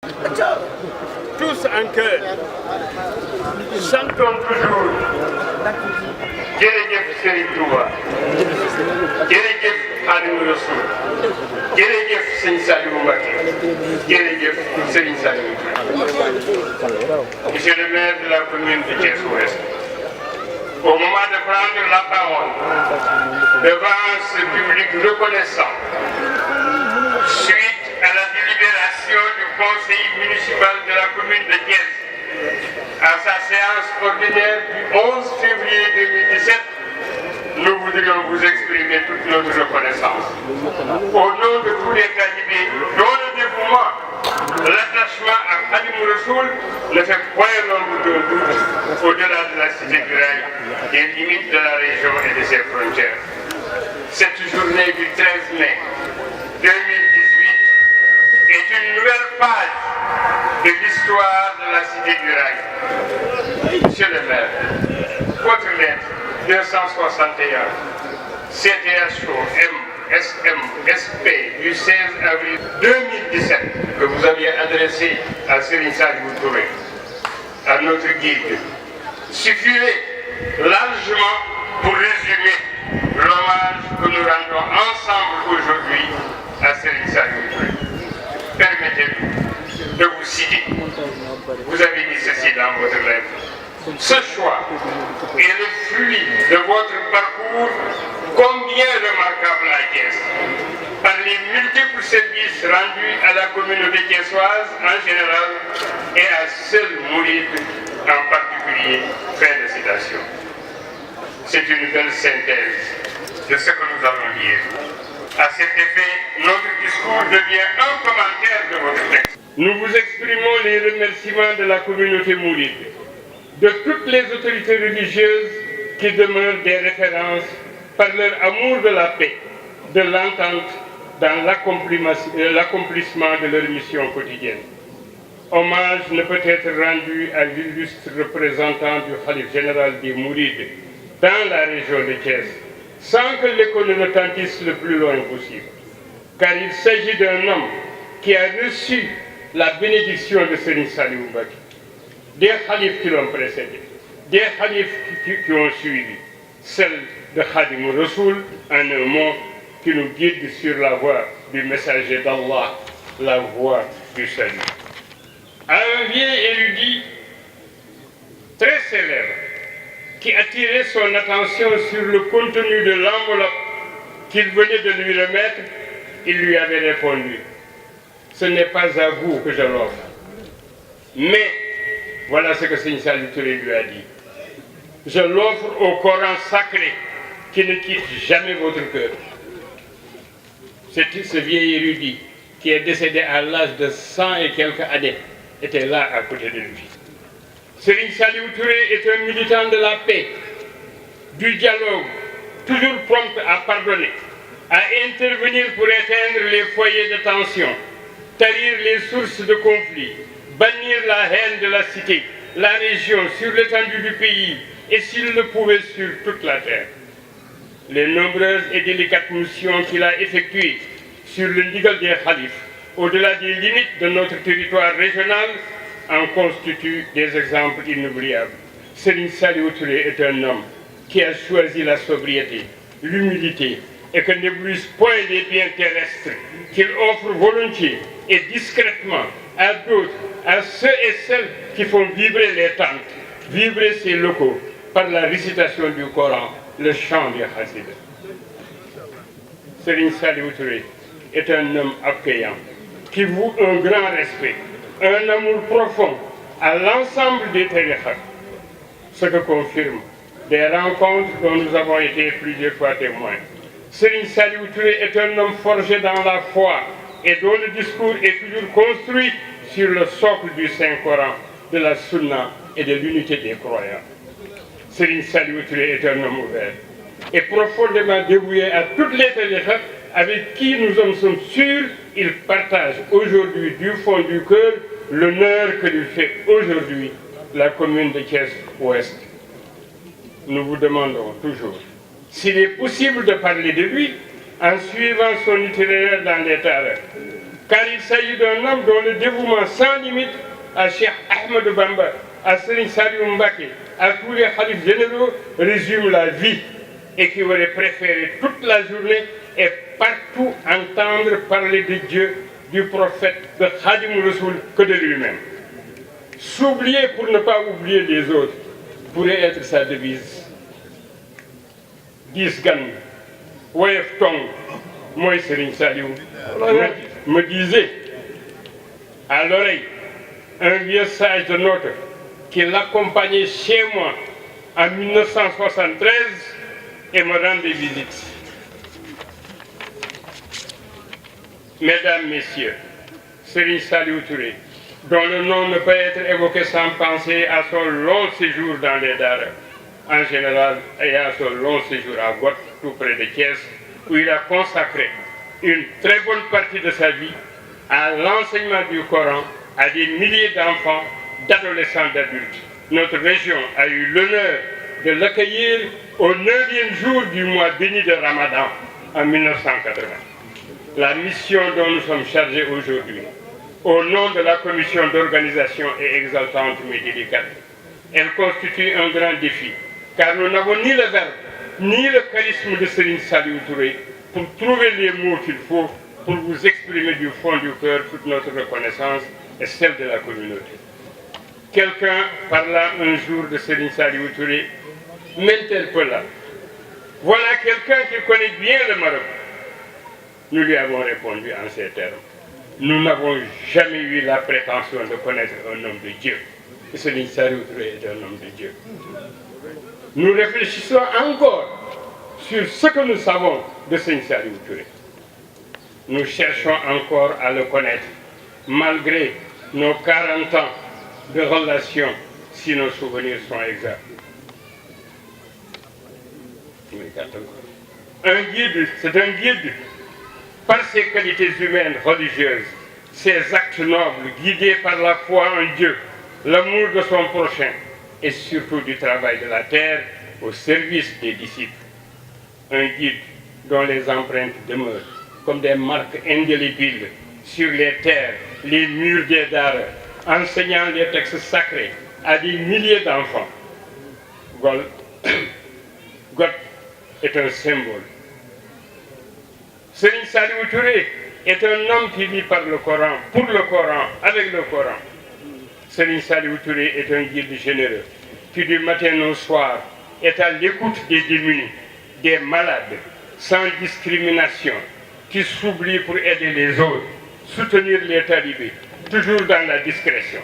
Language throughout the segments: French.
Tous en cœur, chantons toujours jërëjëf Serigne Touba, jërëjëf Khadimou Rassoul, jërëjëf Serigne Saliou Mbacké, jërëjëf Serigne Saliou Touré. Monsieur le maire de la commune de Thiès-Ouest, au moment de prendre la parole devant ce public reconnaissant, suite à la délibération du conseil municipal de la commune de Thiès, à sa séance ordinaire du 11 février 2017, nous voudrions vous exprimer toute notre reconnaissance. Au nom de tous les talibés, dont le dévouement, l'attachement à Khadimou Rassoul ne fait point l'ombre d'un doute au-delà de la cité du Rail, des limites de la région et de ses frontières. Cette journée du 13 mai 2018 est une nouvelle page de l'histoire de la cité du Rail. Monsieur le maire, votre lettre 261 CTHO MSM SP du 16 avril 2017 que vous aviez adressée à Serigne Saliou Touré, à notre guide, suffirait largement pour résumer l'hommage que nous rendons ensemble aujourd'hui à Serigne Saliou Touré. Permettez-nous de vous citer. Vous avez dit ceci dans votre lettre. Ce choix est le fruit de votre parcours combien remarquable à Thiès, par les multiples services rendus à la communauté thiessoise en général et à Seul Mouride en particulier. Fin de citation. C'est une belle synthèse de ce que nous allons dire. À cet effet, notre discours devient un commentaire de votre texte. Nous vous exprimons les remerciements de la communauté mouride, de toutes les autorités religieuses qui demeurent des références par leur amour de la paix, de l'entente dans l'accomplissement de leur mission quotidienne. Hommage ne peut être rendu à l'illustre représentant du Khalife général des Mourides dans la région de Thiès, sans que l'écho ne retentisse le plus loin possible, car il s'agit d'un homme qui a reçu la bénédiction de Serigne Saliou Mbacké, des khalifes qui l'ont précédé, des khalifes qui ont suivi, celle de Khadimou Rassoul, en un mot qui nous guide sur la voie du messager d'Allah, la voie du salut. À un vieil érudit très célèbre qui attirait son attention sur le contenu de l'enveloppe qu'il venait de lui remettre, il lui avait répondu: ce n'est pas à vous que je l'offre, mais voilà ce que Serigne Saliou Touré lui a dit: je l'offre au Coran sacré qui ne quitte jamais votre cœur. C'est ce vieil érudit qui est décédé à l'âge de 100 et quelques années était là à côté de lui. Serigne Saliou Touré est un militant de la paix, du dialogue, toujours prompt à pardonner, à intervenir pour éteindre les foyers de tension, tarir les sources de conflit, bannir la haine de la cité, la région, sur l'étendue du pays et s'il le pouvait sur toute la terre. Les nombreuses et délicates missions qu'il a effectuées sur le ndigal des khalifes, au-delà des limites de notre territoire régional, en constituent des exemples inoubliables. Serigne Saliou Touré est un homme qui a choisi la sobriété, l'humilité et que n'éblouisse point les biens terrestres qu'il offre volontiers et discrètement à d'autres, à ceux et celles qui font vibrer les tentes, vibrer ces locaux par la récitation du Coran, le chant des Khassides. Serigne Saliou Touré est un homme accueillant qui voue un grand respect, un amour profond à l'ensemble des tariqas, ce que confirment des rencontres dont nous avons été plusieurs fois témoins. Serigne Saliou Touré est un homme forgé dans la foi et dont le discours est toujours construit sur le socle du Saint-Coran, de la Sunna et de l'unité des croyants. Serigne Saliou Touré est un homme ouvert et profondément dévoué à toutes les tariqas avec qui nous en sommes sûrs, il partage aujourd'hui du fond du cœur l'honneur que lui fait aujourd'hui la commune de Thiès-Ouest. Nous vous demandons toujours s'il est possible de parler de lui en suivant son itinéraire dans les terres. car il s'agit d'un homme dont le dévouement sans limite à Cheikh Ahmed Bamba, à Serigne Saliou Mbacké, à tous les khalifes généraux résume la vie et qui aurait préféré toute la journée et partout entendre parler de Dieu, du prophète, de Khadim Rassoul que de lui-même. S'oublier pour ne pas oublier les autres pourrait être sa devise. Dis gan, woyof tong, mooy Serigne Saliou me disait à l'oreille un vieux sage de nôtre qui l'accompagnait chez moi en 1973 et me rendait visite. Mesdames, Messieurs, Serigne Saliou Touré, dont le nom ne peut être évoqué sans penser à son long séjour dans les Daara, en général, et à son long séjour à Got, tout près de Thiès, où il a consacré une très bonne partie de sa vie à l'enseignement du Coran à des milliers d'enfants, d'adolescents, d'adultes. Notre région a eu l'honneur de l'accueillir au 9e jour du mois béni de Ramadan en 1980. La mission dont nous sommes chargés aujourd'hui, au nom de la commission d'organisation et exaltante mais délicate, elle constitue un grand défi, car nous n'avons ni le verbe, ni le charisme de Serigne Saliou Touré pour trouver les mots qu'il faut pour vous exprimer du fond du cœur toute notre reconnaissance et celle de la communauté. Quelqu'un parla un jour de Serigne Saliou Touré, m'interpella. Voilà quelqu'un qui connaît bien le Maroc. Nous lui avons répondu en ces termes. Nous n'avons jamais eu la prétention de connaître un homme de Dieu. Et Serigne Saliou Touré est un homme de Dieu. Nous réfléchissons encore sur ce que nous savons de Serigne Saliou Touré. Nous cherchons encore à le connaître, malgré nos 40 ans de relations, si nos souvenirs sont exacts. Un guide, c'est un guide par ses qualités humaines, religieuses, ses actes nobles, guidés par la foi en Dieu, l'amour de son prochain et surtout du travail de la terre au service des disciples. Un guide dont les empreintes demeurent comme des marques indélébiles sur les terres, les murs des Daara, enseignant les textes sacrés à des milliers d'enfants. Got est un symbole. Serigne Saliou Touré est un homme qui vit par le Coran, pour le Coran, avec le Coran. Serigne Saliou Touré est un guide généreux qui du matin au soir est à l'écoute des démunis, des malades, sans discrimination, qui s'oublie pour aider les autres, soutenir les talibés, toujours dans la discrétion.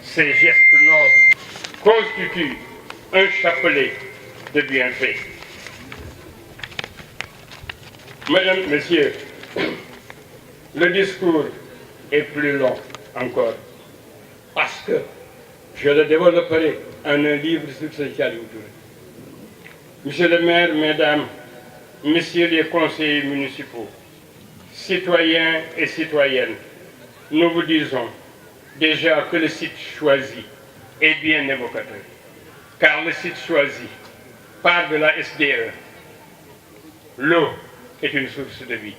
Ces gestes nobles constituent un chapelet de bienfaits. Mesdames, Messieurs, le discours est plus long encore, parce que je le développerai en un livre sur Serigne Saliou Touré. Monsieur le maire, Mesdames, Messieurs les conseillers municipaux, citoyens et citoyennes, nous vous disons déjà que le site choisi est bien évocateur, car le site choisi part de la SDE. L'eau est une source de vie.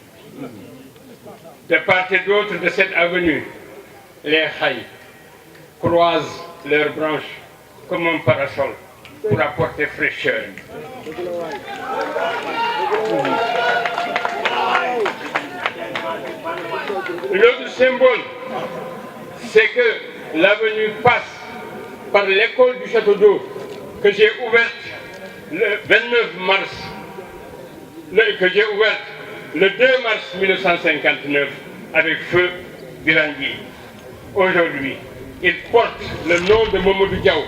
De part et d'autre de cette avenue, les haïs croisent leurs branches comme un parasol pour apporter fraîcheur. L'autre symbole, c'est que l'avenue passe par l'école du château d'eau que j'ai ouverte le 29 mars, le 2 mars 1959 avec feu Birangui. Aujourd'hui, il porte le nom de Mamadou Diaw.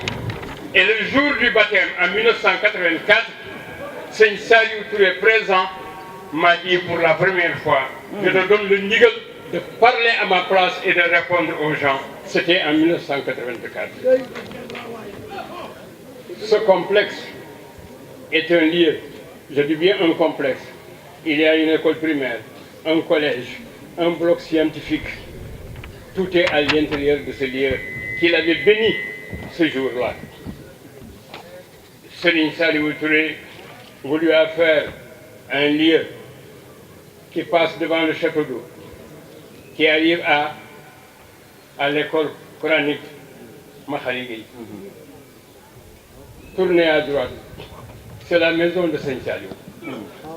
Et le jour du baptême, en 1984, Serigne Saliou Touré présent m'a dit pour la première fois, je te donne le ndigal de parler à ma place et de répondre aux gens. C'était en 1984. Ce complexe est un lieu, je dis bien un complexe. Il y a une école primaire, un collège, un bloc scientifique. Tout est à l'intérieur de ce lieu qu'il avait béni ce jour-là. Serigne Saliou Touré voulut faire un lieu qui passe devant le château d'eau, qui arrive à l'école coranique Makharigui. Tournez à droite, c'est la maison de Saint-Saliou.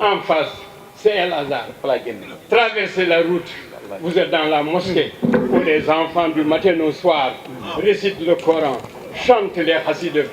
En face, c'est El Hazar. Traversez la route, vous êtes dans la mosquée où les enfants du matin au soir récitent le Coran, chantent les chassides.